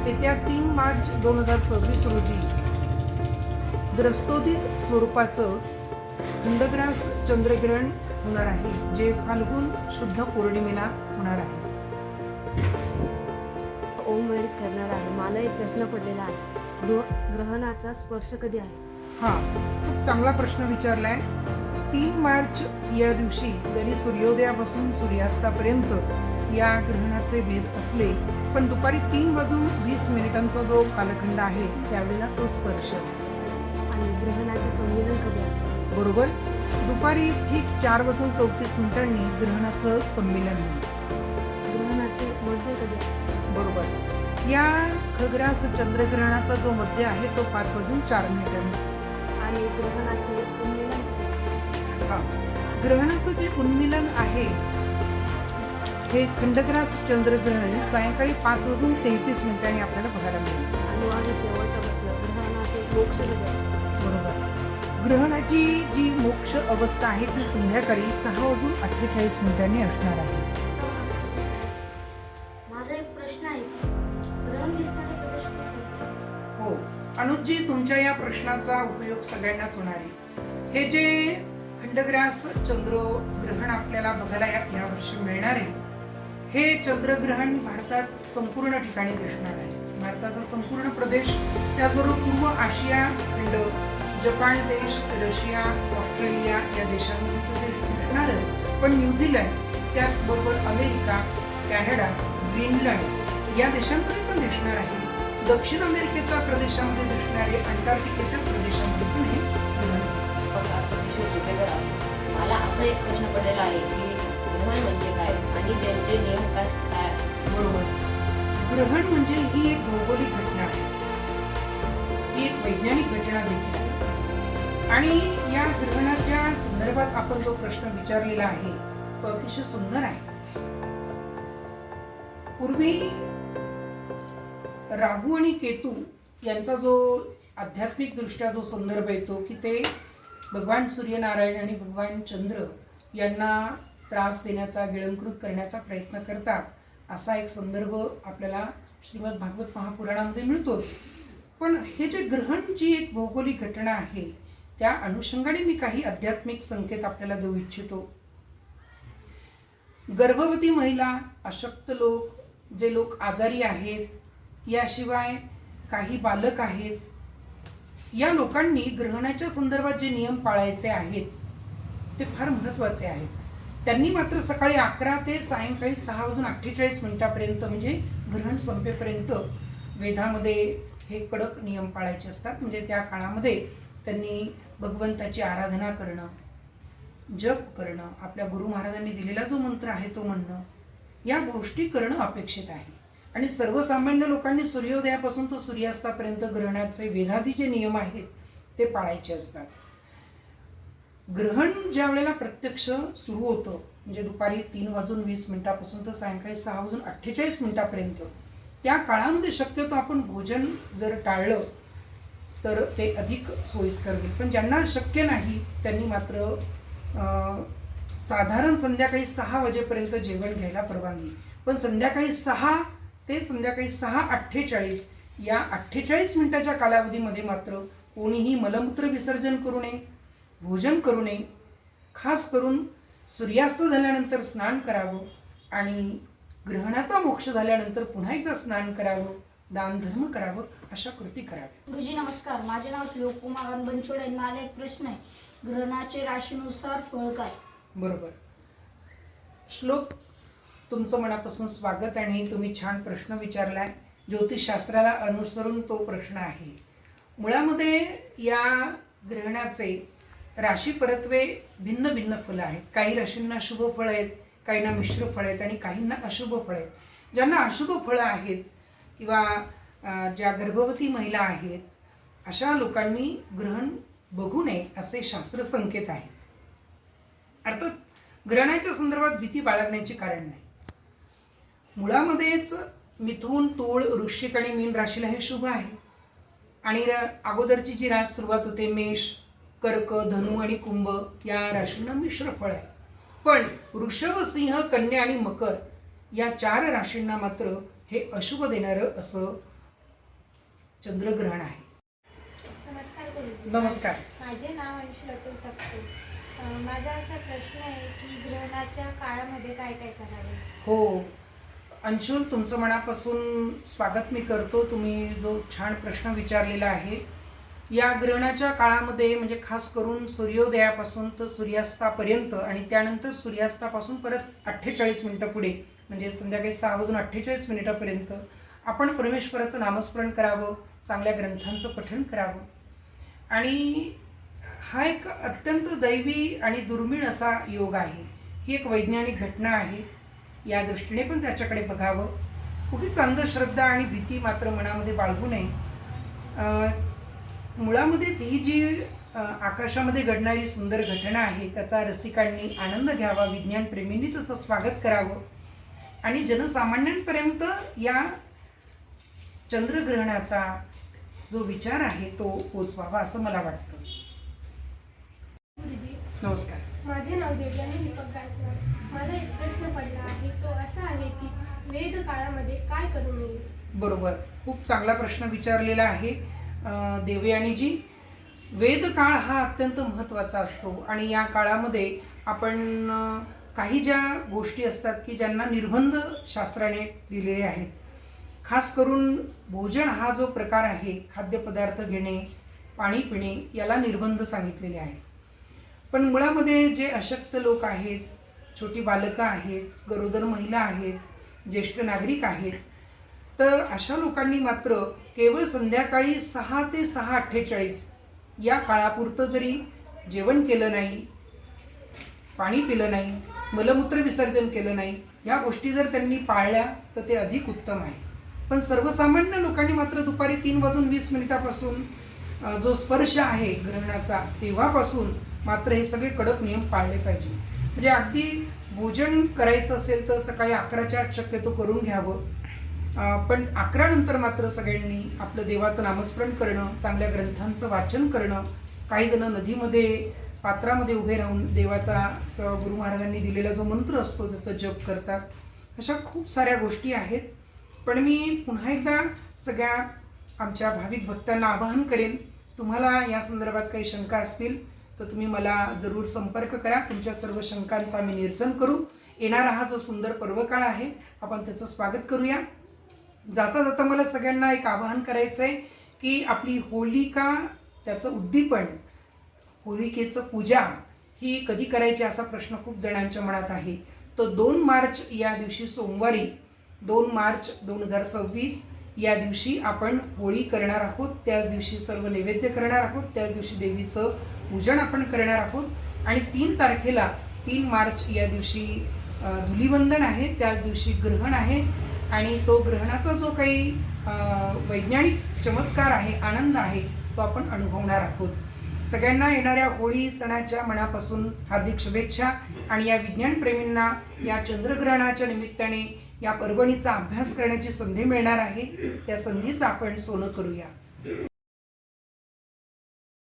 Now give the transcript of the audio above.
येत्या 3 मार्च 2026 रोजी द्रस्तोदित स्वरूपाचं खंडग्रास चंद्रग्रहण होणार आहे, जे फाल्गुन शुद्ध पौर्णिमेला होणार आहे. ओम महेश करणार आहे. मला एक प्रश्न पडलेला आहे. ग्रहणाचा स्पर्श कधी आहे? खूप चांगला प्रश्न विचारलाय. 3 मार्च या दिवशी जरी सूर्योदयापासून सूर्यास्तापर्यंत या ग्रहणाचे भेद असले, पण दुपारी 3:20 जो कालखंड आहे त्यावेळेला तो स्पर्श. आणि ग्रहणाचे संमेलन कधी आहे? बरोबर, दुपारी ठीक 4:34 ग्रहणाचं संमेलन होईल. ग्रहणाचे मध्य कधी आहे? बरोबर, या खग्रास चंद्रग्रहणाचा जो मध्य आहे तो 5:04. आणि ग्रहणाचे उन्मीलन कधी आहे? ग्रहणाचं जे उन्मीलन आहे हे खंडग्रास चंद्रग्रहण सायंकाळी 5:33 आपल्याला बघायला मिळेल. आणि माझा शेवटचा प्रश्न, ग्रहणाचे मोक्ष कधी आहे? बरोबर, ग्रहणाची जी मोक्ष अवस्था आहे ती संध्याकाळी 6:48 असणार आहे. माझा एक प्रश्न आहे, ग्रहण दिसणारे प्रदेश कोणते? हो अनुजी, तुमच्या या प्रश्नाचा उपयोग सगळ्यांनाच होणार आहे. हे जे खंडग्रास चंद्रग्रहण आपल्याला बघायला या वर्षी मिळणार आहे, हे चंद्रग्रहण भारतात संपूर्ण ठिकाणी दिसणार आहे. भारताचा संपूर्ण प्रदेश, त्याचबरोबर पूर्व आशिया खंड, जपान देश, रशिया, ऑस्ट्रेलिया या देशांमध्ये ते दिसणारच, पण न्यूझीलंड, त्याचबरोबर अमेरिका, कॅनडा, ग्रीनलंड या देशांमध्ये पण दिसणार आहे. दक्षिण अमेरिकेच्या प्रदेशामध्ये दिसणारे, अंटार्क्टिकेच्या प्रदेशामध्ये पण हे ग्रहण दिसणार. अतिशय सुपेकर आहे. मला असा एक प्रश्न पडलेला आहे की ग्रहण म्हणजे काय आणि त्यांचे नियम काय? बरोबर, ग्रहण म्हणजे ही एक भौगोलिक घटना आहे, ही एक वैज्ञानिक घटना देखील आहे. आणि या ग्रहणाच्या संदर्भात आपण जो प्रश्न विचारलेला आहे तो अतिशय सुंदर आहे. पूर्वी राहू आणि केतू यांचा जो आध्यात्मिक दृष्ट्या जो संदर्भ येतो की ते भगवान सूर्यनारायण आणि भगवान चंद्र यांना त्रास देण्याचा, गिळंकृत करण्याचा प्रयत्न करतात, असा एक संदर्भ आपल्याला श्रीमद भागवत महापुराणामध्ये मिळतोच. पण हे जे ग्रहण जी एक भौगोलिक घटना आहे त्या अनुषंगाने मी काही आध्यात्मिक संकेत आपल्याला देऊ इच्छितो. गर्भवती महिला, अशक्त लोक, जे लोक आजारी आहेत, याशिवाय काही बालक आहेत, या लोकांनी ग्रहणाच्या संदर्भात जे नियम पाळायचे आहेत ते फार महत्त्वाचे आहेत. त्यांनी मात्र सकाळी 11 ते सायंकाळी 6:48 म्हणजे ग्रहण संपेपर्यंत वेदामध्ये हे कडक नियम पाळायचे असतात. म्हणजे त्या काळामध्ये त्यांनी भगवंताची आराधना करणं, जप करणं, आपल्या गुरु महाराजांनी दिलेला जो मंत्र आहे तो म्हणणं, या गोष्टी करणं अपेक्षित आहे. आणि सर्वसामान्य लोकांनी सूर्योदयापासून तो सूर्यास्तापर्यंत ग्रहणाचे वेदादी जे नियम आहेत ते पाळायचे असतात. ग्रहण ज्या वेळेला प्रत्यक्ष सुरू होतं, म्हणजे दुपारी 3:20 पासून तर सायंकाळी 6:48 त्या काळामध्ये शक्यतो आपण भोजन जर टाळलं तर ते अधिक सोयीस्कर होईल. पण ज्यांना शक्य नाही त्यांनी मात्र साधारण संध्याकाळी 6 वाजेपर्यंत जेवण घ्यायला परवानगी. पण संध्याकाळी 6 ते संध्याकाळी 6:48 या 48 मिनिटाच्या कालावधीमध्ये मात्र कोणीही मलमूत्र विसर्जन करू नये, भोजन करू नये. खास करून सूर्यास्त झाल्यानंतर स्नान करावं आणि ग्रहणाचा मोक्ष झाल्यानंतर पुन्हा एकदा स्नान करावं, दानधर्म करावं, अशा कृती कराव्या. गुरुजी नमस्कार, माझे नाव श्लोक कुमार बनसोडे आणि मला एक प्रश्न आहे, ग्रहणाचे राशीनुसार फळ काय? बरोबर श्लोक, तुमचं मनापासून स्वागत आणि तुम्ही छान प्रश्न विचारलाय. ज्योतिषशास्त्राला अनुसरून तो प्रश्न आहे. मुळामध्ये या ग्रहणाचे राशी परत्वे भिन्न भिन्न फळं आहेत. काही राशींना शुभ फळं आहेत, काहींना मिश्र फळं आहेत आणि काहींना अशुभ फळं आहेत. ज्यांना अशुभ फळं आहेत किंवा ज्या गर्भवती महिला आहेत अशा लोकांनी ग्रहण बघू नये असे शास्त्र संकेत आहेत. अर्थात ग्रहणाच्या संदर्भात भीती बाळगण्याचे कारण नाही. मुळामध्येच मिथुन, तूळ, वृश्चिक आणि मीन राशीला हे शुभ आहे. आणि अगोदरची जी रास सुरुवात होते मेष, कर्क, धनु आणि कुंभ या राशींना मिश्र फळ आहे. पण वृषभ, सिंह, कन्या आणि मकर या 4 राशींना मात्र हे अशुभ देणारं असं चंद्रग्रहण आहे. नमस्कार गुरुजी. नमस्कार. माझे नाव अंशुल अतुल तपते. माझा असा प्रश्न आहे की ग्रहणाच्या काळामध्ये काय काय करावे? हो अंशुल, तुमचं मनापासून स्वागत मी करतो. तुम्ही जो छान प्रश्न विचारलेला आहे, या ग्रहणाच्या काळामध्ये म्हणजे खास करून सूर्योदयापासून तर सूर्यास्तापर्यंत आणि त्यानंतर सूर्यास्तापासून परत 48 मिनिटं पुढे म्हणजे संध्याकाळी 6:48 आपण परमेश्वराचं नामस्मरण करावं, चांगल्या ग्रंथांचं पठण करावं. आणि हा एक अत्यंत दैवी आणि दुर्मिळ असा योग आहे. ही एक वैज्ञानिक घटना आहे. या दृष्टीने पण त्याच्याकडे बघावं. उगीच अंधश्रद्धा आणि भीती मात्र मनामध्ये बाळगू नये. मुळामध्येच ही जी आकाशामध्ये घडणारी सुंदर घटना आहे त्याचा रसिकांनी आनंद घ्यावा, विज्ञानप्रेमींनी त्याचं स्वागत करावं आणि जनसामान्यांपर्यंत या चंद्रग्रहणाचा जो विचार आहे तो पोचवावा असं मला वाटतं. गुरुजी, नमस्कार. माझे नाव देवयानी दीपक गायकवाड. मला एक प्रश्न पडला आहे, तो असा आहे की वेद काळामध्ये काय करू नये? बरोबर, खूप चांगला प्रश्न विचारलेला आहे देवयानीजी. वेदकाळ हा अत्यंत महत्त्वाचा असतो आणि या काळामध्ये आपण काही ज्या गोष्टी असतात की ज्यांना निर्बंध शास्त्राने दिलेले आहेत. खास करून भोजन हा जो प्रकार आहे, खाद्यपदार्थ घेणे, पाणी पिणे, याला निर्बंध सांगितलेले आहेत. पण मुळामध्ये जे अशक्त लोक आहेत, छोटी बालकं आहेत, गरोदर महिला आहेत, ज्येष्ठ नागरिक आहेत, तर अशा लोकांनी मात्र केवळ संध्याकाळी 6 ते 6:48 या काळापुरतं जरी जेवण केलं नाही, पाणी पिलं नाही, मलमूत्र विसर्जन केलं नाही, या गोष्टी जर त्यांनी पाळल्या तर ते अधिक उत्तम आहे. पण सर्वसामान्य लोकांनी मात्र दुपारी 3:20 जो स्पर्श आहे ग्रहणाचा तेव्हापासून मात्र हे सगळे कडक नियम पाळले पाहिजे. म्हणजे अगदी भोजन करायचं असेल तर सकाळी 11च्या आत शक्यतो करून घ्यावं. पण 11 नंतर मात्र सगळ्यांनी आपलं देवाचं नामस्मरण करणं, चांगल्या ग्रंथांचं वाचन करणं. काही जण नदीमध्ये पात्रामध्ये उभे राहून देवाचा गुरु महाराजांनी दिलेला जो मंत्र असतो त्याचा जप करतात. अशा खूप साऱ्या गोष्टी आहेत. पण मी पुन्हा एकदा सगळ्या आमच्या भाविक भक्तांना आवाहन करेन, तुम्हाला या संदर्भात काही शंका असतील तर तुम्ही मला जरूर संपर्क करा. तुमच्या सर्व शंकांचं आम्ही निरसन करू. येणारा हा जो सुंदर पर्वकाळ आहे आपण त्याचं स्वागत करूया. जाता जाता मला सगळ्यांना एक आवाहन करायचं आहे की आपली होलिका, त्याचं उद्दीपन, होलिकेचं पूजा ही कधी करायची असा प्रश्न खूप जणांच्या मनात आहे. तो 2 मार्च या दिवशी सोमवारी 2 मार्च 2026 या दिवशी आपण होळी करणार आहोत. त्याच दिवशी सर्व नैवेद्य करणार आहोत. त्याच दिवशी देवीचं पूजन आपण करणार आहोत आणि 3 तारखेला 3 मार्च या दिवशी धुलीवंदन आहे. त्याच दिवशी ग्रहण आहे आणि तो ग्रहणाचा जो काही वैज्ञानिक चमत्कार आहे, आनंद आहे, तो आपण अनुभवणार आहोत. सगळ्यांना येणाऱ्या होळी सणाच्या मनापासून हार्दिक शुभेच्छा. आणि या विज्ञानप्रेमींना या चंद्रग्रहणाच्या निमित्ताने या पर्वणीचा अभ्यास करण्याची संधी मिळणार आहे. त्या संधीचं आपण सोनं करूया.